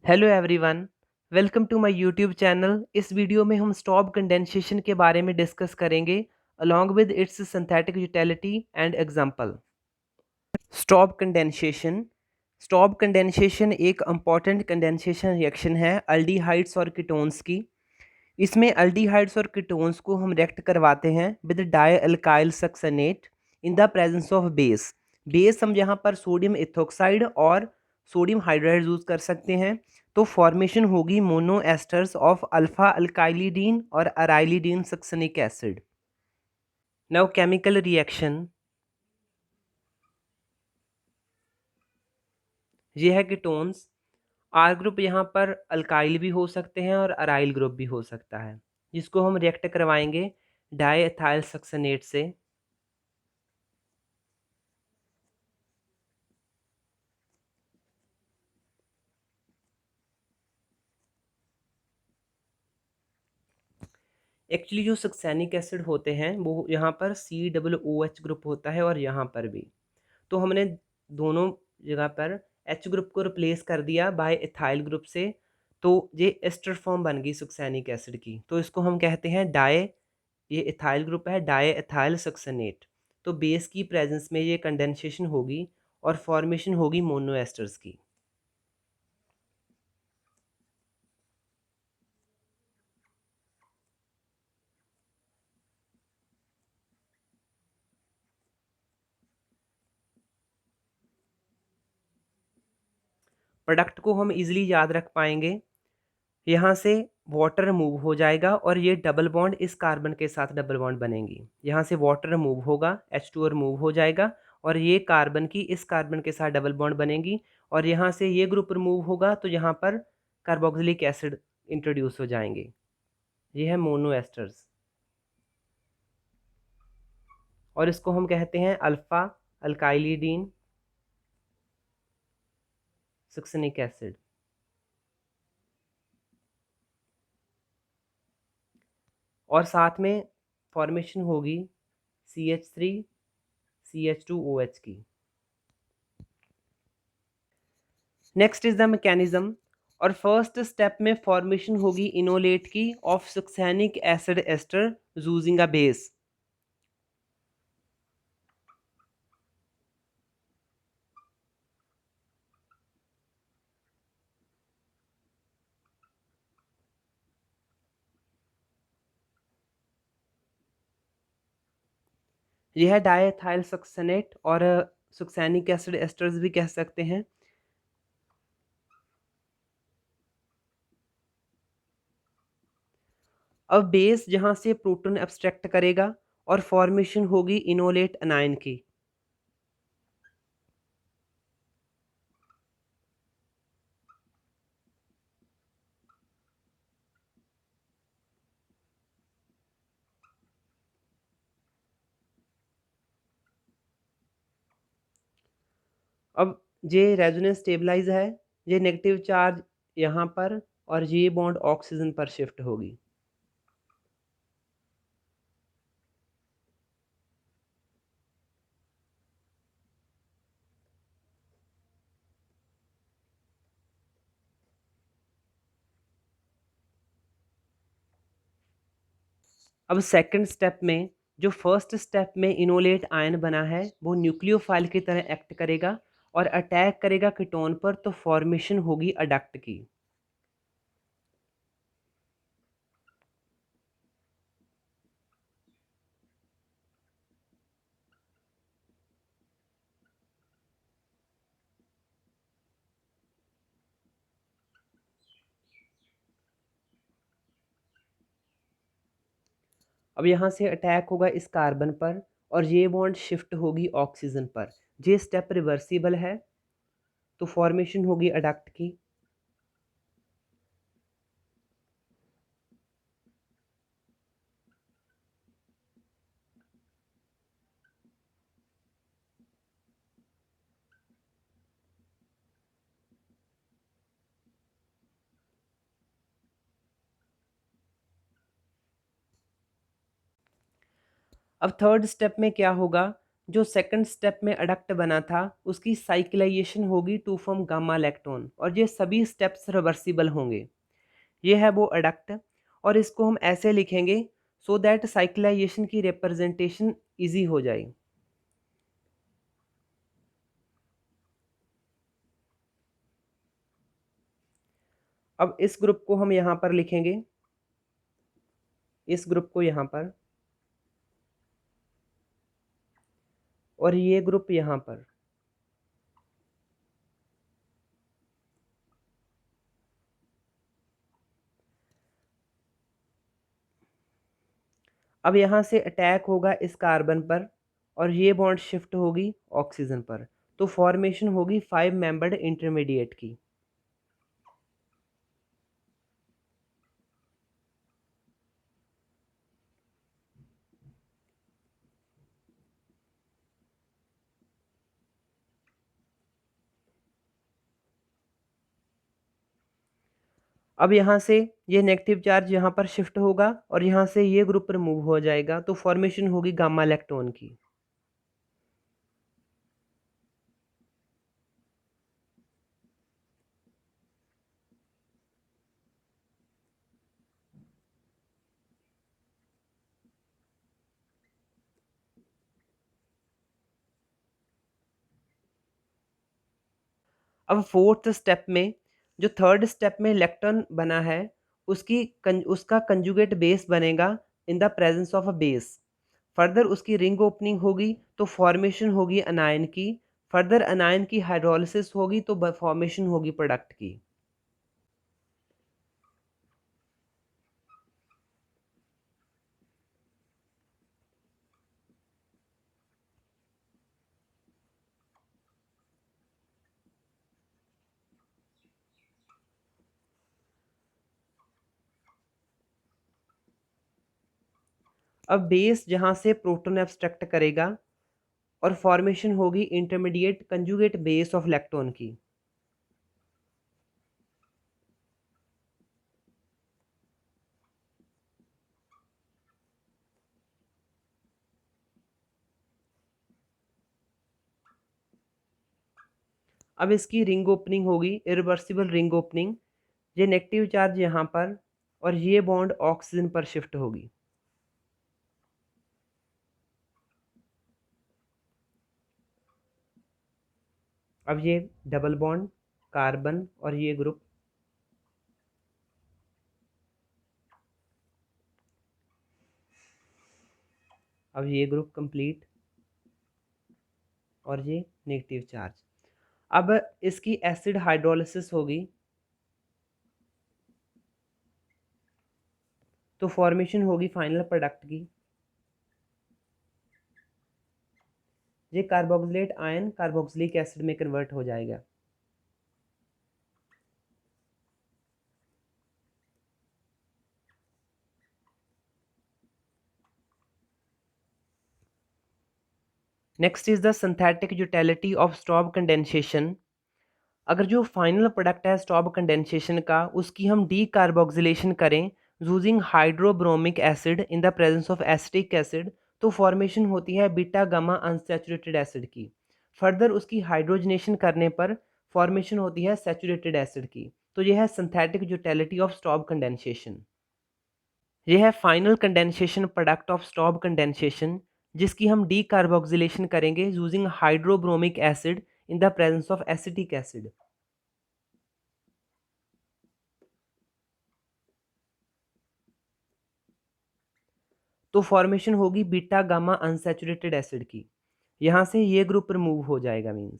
Hello everyone, welcome to my YouTube channel. इस video में हम स्टॉप कंडेंसेशन के बारे में डिस्कस करेंगे along with its synthetic utility and example. Stobbe condensation एक इम्पॉर्टेंट कंडेंसेशन रिएक्शन है अल्डिहाइड्स और कीटोन्स की। इसमें अल्डिहाइड्स और कीटोन्स को हम रिएक्ट करवाते हैं with di alkyl succinate in the presence of base. Base हम यहाँ पर सोडियम इथोक्साइड और सोडियम हाइड्राइड यूज कर सकते हैं। तो फॉर्मेशन होगी mono esters of alpha alkylidene और arylidene succinic acid. Now chemical reaction, ये है कीटोन्स। आर ग्रुप यहाँ पर अल्काइल भी हो सकते हैं और अराइल ग्रुप भी हो सकता है, जिसको हम रिएक्ट करवाएंगे डाई एथाइल सक्सेनेट से। एक्चुअली जो सक्सेनिक एसिड होते हैं वो यहाँ पर COOH ग्रुप होता है और यहाँ पर भी। तो हमने दोनों जगह पर H ग्रुप को रिप्लेस कर दिया बाय एथाइल ग्रुप से। तो ये एस्टर फॉर्म बन गई सक्सेनिक एसिड की। तो इसको हम कहते हैं ये एथाइल ग्रुप है डाई एथाइल सक्सेनेट। तो बेस की प्रेजेंस में ये कंडेंसेशन होगी और फॉर्मेशन होगी मोनो एस्टर्स की। प्रोडक्ट को हम इजीली याद रख पाएंगे। यहाँ से वाटर रिमूव हो जाएगा और ये डबल बॉन्ड इस कार्बन के साथ डबल बॉन्ड बनेंगी। यहाँ से वाटर रिमूव होगा, H2O रिमूव हो जाएगा और ये कार्बन की इस कार्बन के साथ डबल बॉन्ड बनेंगी। और यहाँ से ये ग्रुप रिमूव होगा तो यहाँ पर कार्बोक्सिलिक एसिड इंट्रोड्यूस हो जाएंगे। ये है मोनो एस्टर्स और इसको हम कहते हैं अल्फा अल्काइलिडीन सक्सेनिक एसिड। और साथ में फॉर्मेशन होगी CH3CH2OH की। Next is the mechanism. और फर्स्ट स्टेप में फॉर्मेशन होगी इनोलेट की of succinic acid ester using a base. यह है डायथाइल सक्सेनेट और सक्सेनिक एसिड एस्टर्स भी कह सकते हैं। अब बेस जहां से प्रोटॉन एब्स्ट्रैक्ट करेगा और फॉर्मेशन होगी इनोलेट अनायन की। अब ये रेजोनेंस स्टेबलाइज है, ये नेगेटिव चार्ज यहाँ पर और ये बॉन्ड ऑक्सीजन पर शिफ्ट होगी। अब सेकंड स्टेप में जो फर्स्ट स्टेप में इनोलेट आयन बना है वो न्यूक्लियोफाइल की तरह एक्ट करेगा और अटैक करेगा कीटोन पर, तो फॉर्मेशन होगी अडक्ट की। अब यहाँ से अटैक होगा इस कार्बन पर और ये बॉन्ड शिफ्ट होगी ऑक्सीजन पर। ये स्टेप रिवर्सिबल है तो फॉर्मेशन होगी अडक्ट की। अब थर्ड स्टेप में क्या होगा, जो सेकंड स्टेप में अडक्ट बना था उसकी साइक्लाइजेशन होगी टू फॉर्म गामा लैक्टोन, और ये सभी स्टेप्स रिवर्सिबल होंगे। ये है वो अडक्ट, और इसको हम ऐसे लिखेंगे सो दैट साइक्लाइजेशन की रिप्रेजेंटेशन इजी हो जाए। अब इस ग्रुप को हम यहाँ पर लिखेंगे, इस ग्रुप को यहाँ पर, और ये ग्रुप यहाँ पर। अब यहाँ से अटैक होगा इस कार्बन पर, और ये बॉन्ड शिफ्ट होगी ऑक्सीजन पर, तो फॉर्मेशन होगी 5 मेंबर्ड इंटरमीडिएट की। अब यहाँ से ये नेगेटिव चार्ज यहाँ पर शिफ्ट होगा, और यहाँ से ये ग्रुप रिमूव हो जाएगा, तो फॉर्मेशन होगी गामा इलेक्ट्रॉन की। अब फोर्थ स्टेप में, जो थर्ड स्टेप में इलेक्ट्रॉन बना है, उसका कंजुगेट बेस बनेगा इन the presence of a base. Further उसकी रिंग ओपनिंग होगी तो फॉर्मेशन होगी अनायन की। फर्दर अनायन की हाइड्रोलिसिस होगी तो फॉर्मेशन होगी प्रोडक्ट की। अब बेस जहां से प्रोटॉन एब्स्ट्रैक्ट करेगा, और फॉर्मेशन होगी intermediate conjugate base of electron की। अब इसकी रिंग ओपनिंग होगी, इरिवर्सिबल रिंग ओपनिंग। ये नेगेटिव चार्ज यहाँ पर, और ये बॉन्ड ऑक्सीजन पर शिफ्ट होगी। अब ये डबल बॉन्ड कार्बन और ये ग्रुप, अब ये ग्रुप कंप्लीट, और ये नेगेटिव चार्ज। अब इसकी एसिड हाइड्रोलिसिस होगी, तो फॉर्मेशन होगी फाइनल प्रोडक्ट की। ये कार्बोक्सिलेट आयन कार्बोक्सिलिक एसिड में कन्वर्ट हो जाएगा। Next is the synthetic utility of stop condensation. अगर जो फाइनल प्रोडक्ट है स्टॉप कंडेंसेशन का, उसकी हम डी कार्बोक्सिलेशन करें using hydrobromic acid in the presence of acetic acid, तो फॉर्मेशन होती है बीटा गामा अनसैचुरेटेड एसिड की। फर्दर उसकी हाइड्रोजनेशन करने पर फॉर्मेशन होती है सैचुरेटेड एसिड की। तो यह है synthetic utility of stop condensation. यह है final condensation product of stop condensation, जिसकी हम डी कार्बोक्सिलेशन करेंगे using hydrobromic acid in the presence of acetic acid. तो फॉर्मेशन होगी बीटा गामा अनसैचुरेटेड एसिड की। यहाँ से ये ग्रुप रिमूव हो जाएगा मीन्स।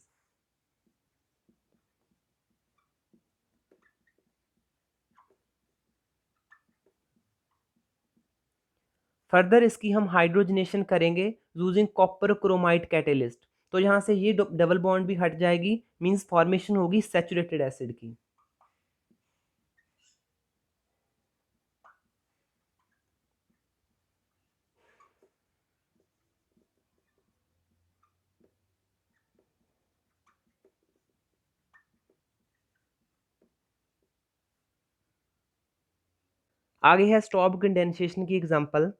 फर्दर इसकी हम हाइड्रोजनेशन करेंगे यूजिंग कॉपर क्रोमाइड कैटेलिस्ट, तो यहाँ से ये डबल बॉन्ड भी हट जाएगी, मीन्स फॉर्मेशन होगी सैचुरेटेड एसिड की। आगे है स्टॉप कंडेंसेशन की एग्जांपल।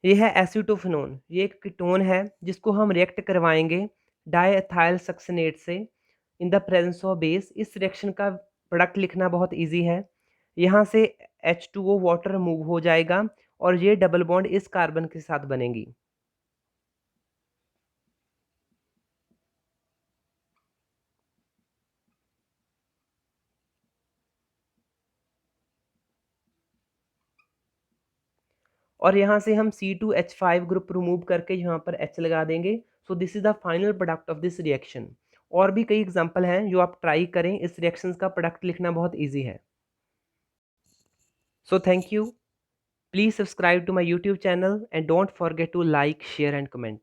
ये है एसीटोफिनोन, ये एक कीटोन है जिसको हम रिएक्ट करवाएंगे डाईएथाइल सक्सिनेट से इन द प्रेजेंस ऑफ बेस। इस रिएक्शन का प्रोडक्ट लिखना बहुत इजी है। यहाँ से H2O वाटर मूव हो जाएगा और ये डबल बॉन्ड इस कार्बन के साथ बनेगी। और यहाँ से हम C2H5 ग्रुप रिमूव करके यहाँ पर H लगा देंगे। So this is the final product of this reaction. और भी कई एग्जांपल हैं जो आप ट्राई करें, इस रिएक्शंस का प्रोडक्ट लिखना बहुत इजी है। So thank you. Please subscribe to my YouTube channel and don't forget to like, share and comment.